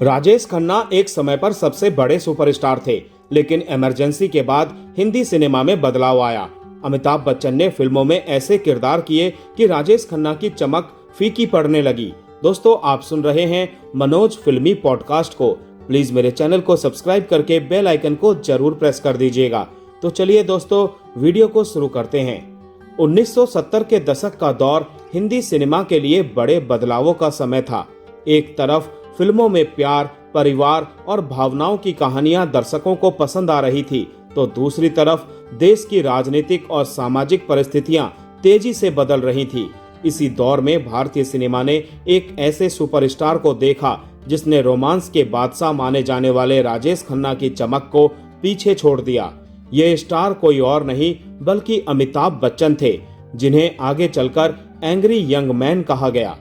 राजेश खन्ना एक समय पर सबसे बड़े सुपरस्टार थे, लेकिन इमरजेंसी के बाद हिंदी सिनेमा में बदलाव आया। अमिताभ बच्चन ने फिल्मों में ऐसे किरदार किए कि राजेश खन्ना की चमक फीकी पड़ने लगी। दोस्तों, आप सुन रहे हैं मनोज फिल्मी पॉडकास्ट को। प्लीज मेरे चैनल को सब्सक्राइब करके बेल आइकन को जरूर प्रेस कर दीजिएगा। तो चलिए दोस्तों, वीडियो को शुरू करते हैं। 1970 के दशक का दौर हिंदी सिनेमा के लिए बड़े बदलावों का समय था। एक तरफ फिल्मों में प्यार, परिवार और भावनाओं की कहानियां दर्शकों को पसंद आ रही थी, तो दूसरी तरफ देश की राजनीतिक और सामाजिक परिस्थितियां तेजी से बदल रही थी। इसी दौर में भारतीय सिनेमा ने एक ऐसे सुपरस्टार को देखा जिसने रोमांस के बादशाह माने जाने वाले राजेश खन्ना की चमक को पीछे छोड़ दिया। ये स्टार कोई और नहीं बल्कि अमिताभ बच्चन थे, जिन्हें आगे चलकर एंग्री यंग मैन कहा गया।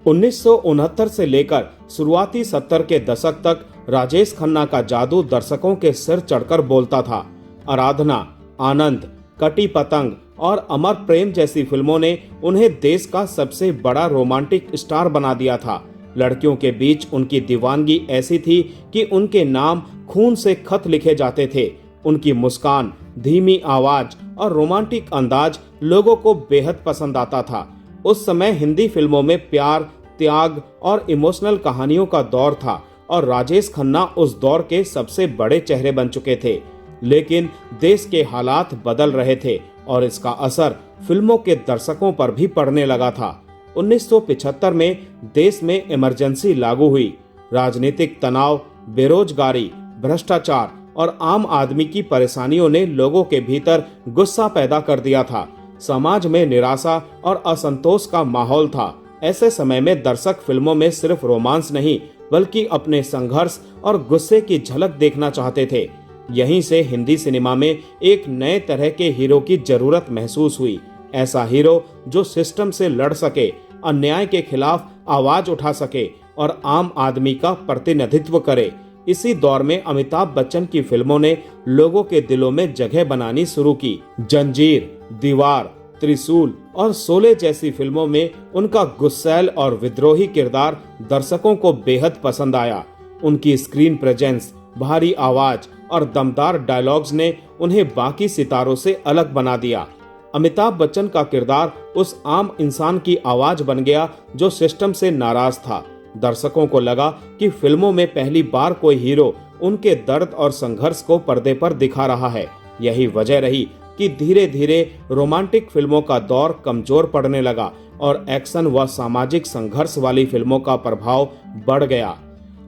1969 से लेकर शुरुआती 70 के दशक तक राजेश खन्ना का जादू दर्शकों के सिर चढ़कर बोलता था। आराधना, आनंद, कटी पतंग और अमर प्रेम जैसी फिल्मों ने उन्हें देश का सबसे बड़ा रोमांटिक स्टार बना दिया था। लड़कियों के बीच उनकी दीवानगी ऐसी थी कि उनके नाम खून से खत लिखे जाते थे। उनकी मुस्कान, धीमी आवाज और रोमांटिक अंदाज लोगों को बेहद पसंद आता था। उस समय हिंदी फिल्मों में प्यार, त्याग और इमोशनल कहानियों का दौर था और राजेश खन्ना उस दौर के सबसे बड़े चेहरे बन चुके थे। लेकिन देश के हालात बदल रहे थे और इसका असर फिल्मों के दर्शकों पर भी पड़ने लगा था। 1975 में देश में इमरजेंसी लागू हुई। राजनीतिक तनाव, बेरोजगारी, भ्रष्टाचार और आम आदमी की परेशानियों ने लोगों के भीतर गुस्सा पैदा कर दिया था। समाज में निराशा और असंतोष का माहौल था। ऐसे समय में दर्शक फिल्मों में सिर्फ रोमांस नहीं बल्कि अपने संघर्ष और गुस्से की झलक देखना चाहते थे। यहीं से हिंदी सिनेमा में एक नए तरह के हीरो की जरूरत महसूस हुई। ऐसा हीरो जो सिस्टम से लड़ सके, अन्याय के खिलाफ आवाज उठा सके और आम आदमी का प्रतिनिधित्व करे। इसी दौर में अमिताभ बच्चन की फिल्मों ने लोगों के दिलों में जगह बनानी शुरू की। जंजीर, दीवार, त्रिशूल और शोले जैसी फिल्मों में उनका गुस्सैल और विद्रोही किरदार दर्शकों को बेहद पसंद आया। उनकी स्क्रीन प्रेजेंस, भारी आवाज और दमदार डायलॉग्स ने उन्हें बाकी सितारों से अलग बना दिया। अमिताभ बच्चन का किरदार उस आम इंसान की आवाज बन गया जो सिस्टम से नाराज था। दर्शकों को लगा कि फिल्मों में पहली बार कोई हीरो उनके दर्द और संघर्ष को पर्दे पर दिखा रहा है। यही वजह रही कि धीरे धीरे रोमांटिक फिल्मों का दौर कमजोर पड़ने लगा और एक्शन व सामाजिक संघर्ष वाली फिल्मों का प्रभाव बढ़ गया।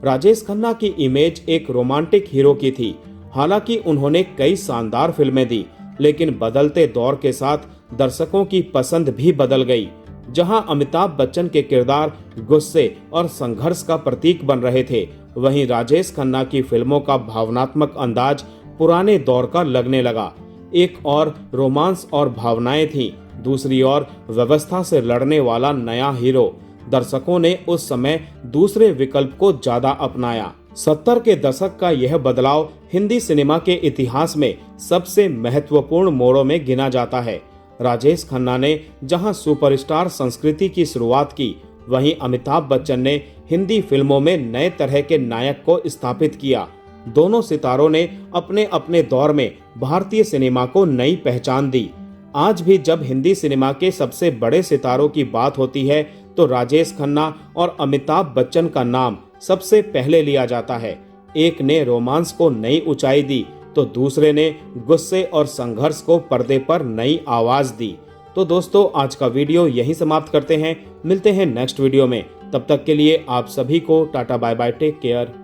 राजेश खन्ना की इमेज एक रोमांटिक हीरो की थी। हालांकि उन्होंने कई शानदार फिल्में दी, लेकिन बदलते दौर के साथ दर्शकों की पसंद भी बदल गई। जहां अमिताभ बच्चन के किरदार गुस्से और संघर्ष का प्रतीक बन रहे थे, वहीं राजेश खन्ना की फिल्मों का भावनात्मक अंदाज पुराने दौर का लगने लगा। एक और रोमांस और भावनाएं थीं, दूसरी ओर व्यवस्था से लड़ने वाला नया हीरो। दर्शकों ने उस समय दूसरे विकल्प को ज्यादा अपनाया। 70 के दशक का यह बदलाव हिंदी सिनेमा के इतिहास में सबसे महत्वपूर्ण मोड़ों में गिना जाता है। राजेश खन्ना ने जहां सुपरस्टार संस्कृति की शुरुआत की, वहीं अमिताभ बच्चन ने हिंदी फिल्मों में नए तरह के नायक को स्थापित किया। दोनों सितारों ने अपने अपने दौर में भारतीय सिनेमा को नई पहचान दी। आज भी जब हिंदी सिनेमा के सबसे बड़े सितारों की बात होती है तो राजेश खन्ना और अमिताभ बच्चन का नाम सबसे पहले लिया जाता है। एक ने रोमांस को नई ऊंचाई दी तो दूसरे ने गुस्से और संघर्ष को पर्दे पर नई आवाज दी। तो दोस्तों, आज का वीडियो यहीं समाप्त करते हैं। मिलते हैं नेक्स्ट वीडियो में। तब तक के लिए आप सभी को tata bye bye, take care.